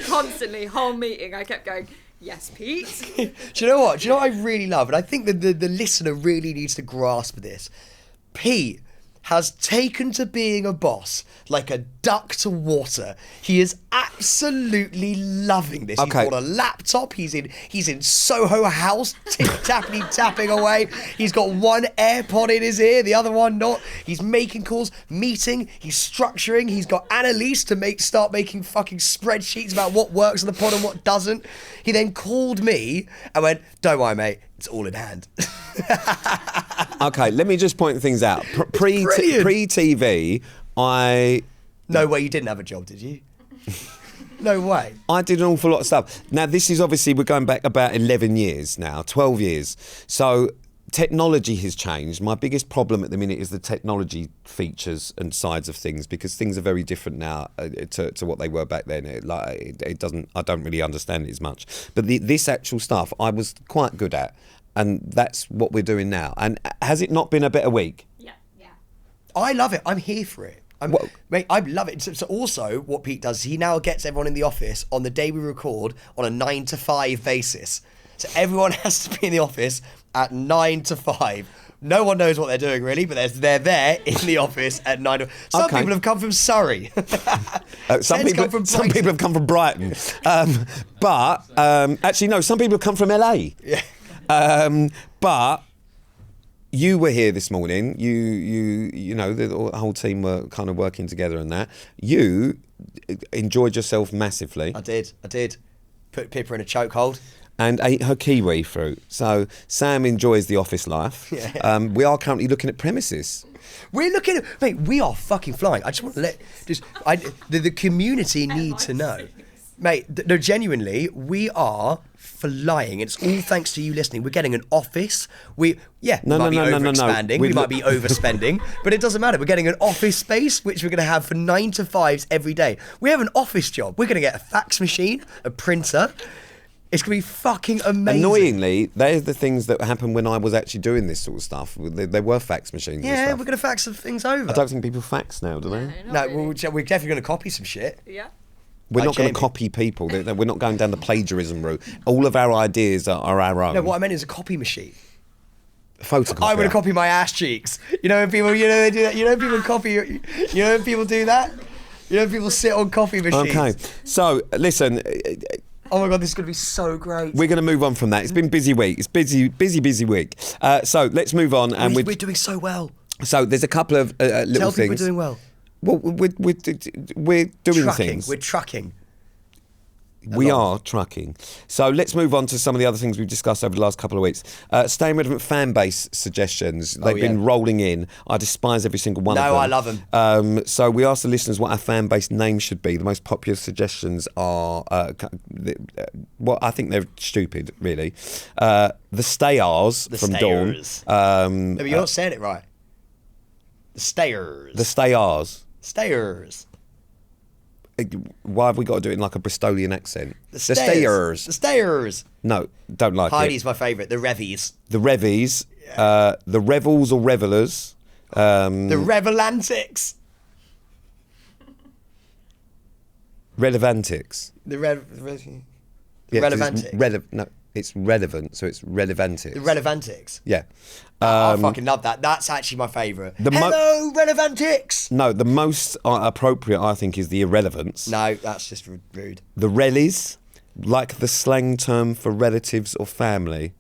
Constantly, whole meeting, I kept going, yes, Pete. Do you know what? Do you know what I really love? And I think that the listener really needs to grasp this. Pete has taken to being a boss like a duck to water. He is absolutely loving this. Okay. He's got a laptop. He's in Soho House, tapping away. He's got one AirPod in his ear, the other one not. He's making calls, meeting. He's structuring. He's got Annalise to start making fucking spreadsheets about what works on the pod and what doesn't. He then called me and went, "Don't worry, mate. It's all in hand." Okay, let me just point things out. Pre-TV, No way you didn't have a job, did you? No way. I did an awful lot of stuff. Now, this is obviously, we're going back about 11 years now, 12 years. So technology has changed. My biggest problem at the minute is the technology features and sides of things, because things are very different now to what they were back then. I don't really understand it as much. But this actual stuff I was quite good at, and that's what we're doing now. And has it not been a better week? Yeah. I love it. I'm here for it. Mate, I love it. So also, what Pete does, he now gets everyone in the office on the day we record on a 9 to 5 basis. So everyone has to be in the office at 9 to 5. No one knows what they're doing really, but they're there in the office at 9 to 5. Some people have come from Surrey. Some people have come from Brighton. Actually, no, some people have come from LA. Yeah. But you were here this morning. You know, the whole team were kind of working together on that. You enjoyed yourself massively. I did. Put Pippa in a chokehold. And ate her kiwi fruit. So Sam enjoys the office life. Yeah. We are currently looking at premises. We're looking at, mate, we are fucking flying. I just want to the community need to know. Mate, no, genuinely, we are flying. It's all thanks to you listening. We're getting an office. We might be overexpanding. We might be overspending, but it doesn't matter. We're getting an office space, which we're going to have for 9 to 5s every day. We have an office job. We're going to get a fax machine, a printer. It's going to be fucking amazing. Annoyingly, they're the things that happened when I was actually doing this sort of stuff. There were fax machines and Yeah, stuff. we're going to fax some things over. I don't think people fax now, do they? No, Really. we're definitely going to copy some shit. Yeah. We're Like not going Jamie. to copy people. We're not going down the plagiarism route. All of our ideas are our own. No, what I meant is a copy machine. Photocopier. I'm going to copy my ass cheeks. You know when people, they do that? You know when people copy, you know when people do that? You know when people sit on coffee machines? Okay, so listen, Oh my God, this is going to be so great. we're going to move on from that. It's been a busy week. It's busy week. So let's move on. And We're doing so well. so there's a couple of little Tell things. people we're doing well. Well, we're doing things. We're trucking. We are trucking. So let's move on to some of the other things we've discussed over the last couple of weeks. Staying relevant fan base suggestions. They've been rolling in. I despise every single one of them. No, I love them. So we asked the listeners what our fan base name should be. The most popular suggestions are, well, I think they're stupid, really. The Stayers from Stayers. Dawn. No, but you're not saying it right. The Stayers. The Stayers. Stayers. Why have we got to do it in like a Bristolian accent? The Stayers. The Stayers. No, don't like Heidi's it. my favourite. The Revies. The Revies, the Revels or Revelers. The Revelantics. Relevantics. The Yeah, 'cause Relevantics. no, it's relevant, so it's Relevantics. The Relevantics. Yeah. I fucking love that. That's actually my favourite. The Hello, Relevantics. No, the most appropriate, I think, is the irrelevance. No, that's just rude. The Rellies, like the slang term for relatives or family.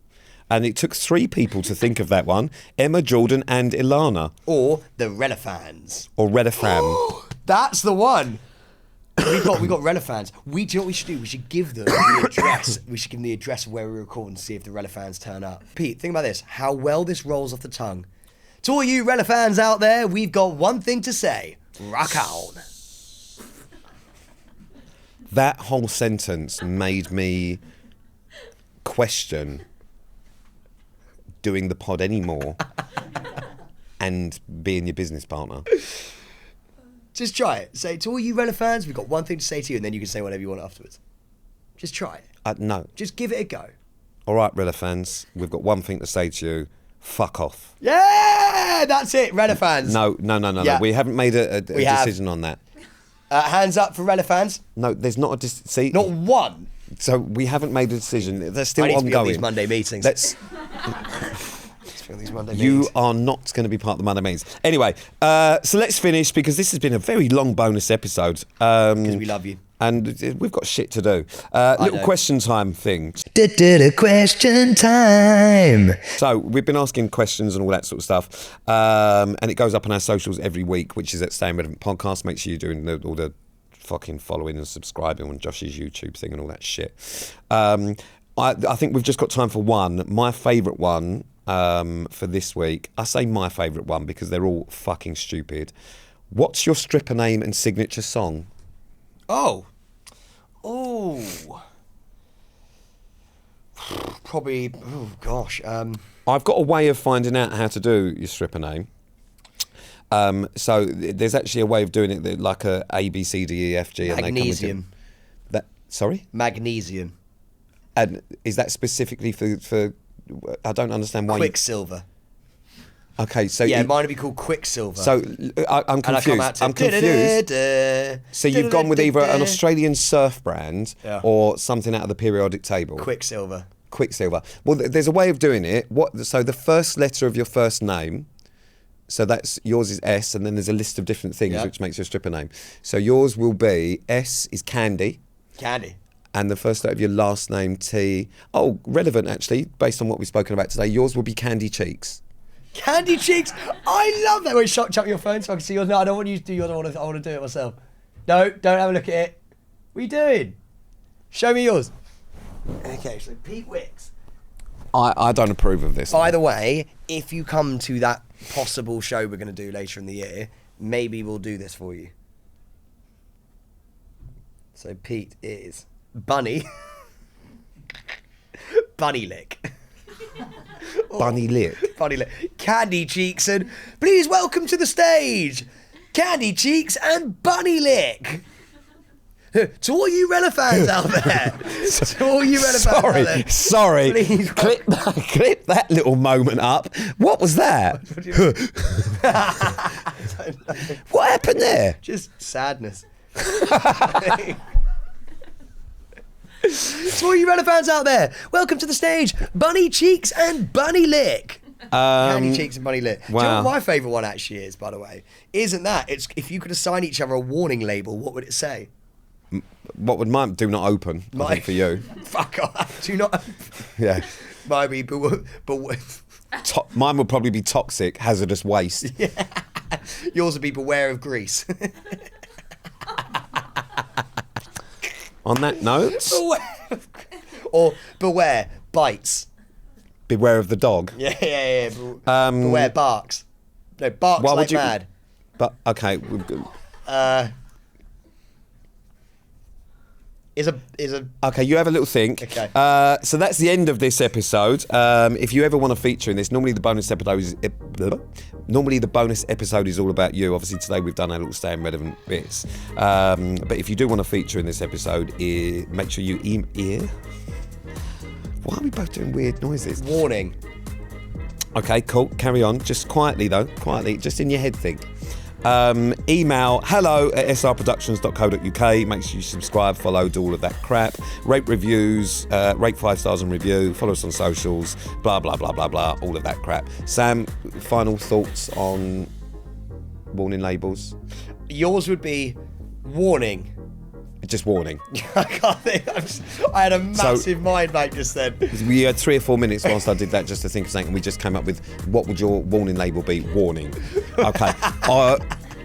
And it took 3 people to think of that one. Emma, Jordan and Ilana. Or the Relefans. Or Relafan. That's the one. we got Relefans. Do you know what we should do? We should give them the address. We should give them the address of where we record and see if the Relefans turn up. Pete, think about this. How well this rolls off the tongue. To all you Relefans out there, we've got one thing to say. Rock on. That whole sentence made me question doing the pod anymore and being your business partner. Just try it. Say to all you Rella fans, we've got one thing to say to you, and then you can say whatever you want afterwards. Just try it. No. Just give it a go. All right, Rella fans, we've got one thing to say to you. Fuck off. Yeah, that's it, Rella fans. No. Yeah. We haven't made a decision on that. Hands up for Rella fans. No, there's not a see. Not one. So we haven't made a decision. They're still I need to ongoing. be on these Monday meetings. Let's. These Monday You meetings. are not going to be part of the Monday meetings. Anyway, so let's finish because this has been a very long bonus episode. Because we love you. And we've got shit to do. Little know. question time thing. Question time. So we've been asking questions and all that sort of stuff. And it goes up on our socials every week, which is at Staying Relevant Podcast. Make sure you're doing all the fucking following and subscribing on Josh's YouTube thing and all that shit. I think we've just got time for one. My favourite one for this week. I say my favourite one because they're all fucking stupid. What's your stripper name and signature song? Oh. Probably. Oh gosh. I've got a way of finding out how to do your stripper name. So there's actually a way of doing it, like A, B, C, D, E, F, G. Magnesium. And sorry? Magnesium. And is that specifically for I don't understand why. Quicksilver. Okay, so Yeah, mine would be called Quicksilver. So I'm And I come out confused. to I'm confused. da-da-da-da, So you've gone with either an da-da-da-da. Australian surf brand Yeah. or something out of the periodic table. Quicksilver. Quicksilver. Well, there's a way of doing it. So the first letter of your first name. So that's yours is S, and then there's a list of different things Yeah. which makes your stripper name. So yours will be S is Candy, Candy. and the first letter of your last name T. Oh, relevant actually, based on what we've spoken about today. Yours will be Candy Cheeks. Candy cheeks. I love that. Wait, chuck your phone so I can see yours. No, I don't want you to do yours. I want to do it myself. No, don't have a look at it. What are you doing? Show me yours. Okay, so Pete Wicks. I don't approve of this. By the way, if you come to that possible show we're going to do later in the year, maybe we'll do this for you. So Pete is Bunny. Bunny Lick. Bunny Lick. Bunny Lick. Candy Cheeks and please welcome to the stage, Candy Cheeks and Bunny Lick. To all you Rella fans out there. To all you Rella fans out there. Sorry. Please. Clip that little moment up. What was that? What happened there? Just sadness. To all you Rella fans out there, welcome to the stage, Bunny Cheeks and Bunny Lick. Candy Cheeks and Bunny Lick. Do you know wow. what my favourite one actually is, by the way? Isn't that? It's if you could assign each other a warning label, what would it say? What would mine do? Not open. I think for you. Fuck off. Do not. Yeah. Might be, but Mine would probably be toxic, hazardous waste. yours would be beware of grease. On that note, Or beware bites. beware of the dog. Yeah. Beware barks. No, barks Why like would you- mad. But okay, Is a okay. You have a little think. Okay. So that's the end of this episode. If you ever want to feature in this, normally the bonus episode is all about you. Obviously today we've done our little staying relevant bits. But if you do want to feature in this episode, make sure you email. Why are we both doing weird noises? warning. Okay, cool. Carry on. Just quietly, though. Quietly. Just in your head think. Email hello@srproductions.co.uk. Make sure you subscribe, follow, do all of that crap. Rate reviews, rate 5 stars and review. Follow us on socials. Blah, blah, blah, blah, blah. All of that crap. Sam, final thoughts on warning labels? Yours would be warning. Just warning. I can't think. I had a massive mind blank just then. We had 3 or 4 minutes whilst I did that just to think of something, and we just came up with what would your warning label be? Warning. Okay.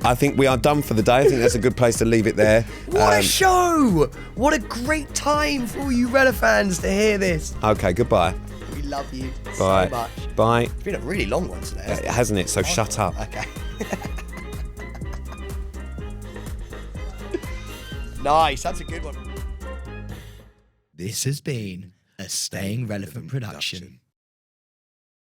I think we are done for the day. I think that's a good place to leave it there. What a show! What a great time for all you Rella fans to hear this. Okay, goodbye. We love you Bye. so much. Bye. It's been a really long one today. Hasn't it? So shut up. Okay. Nice, that's a good one. This has been a Staying Relevant production.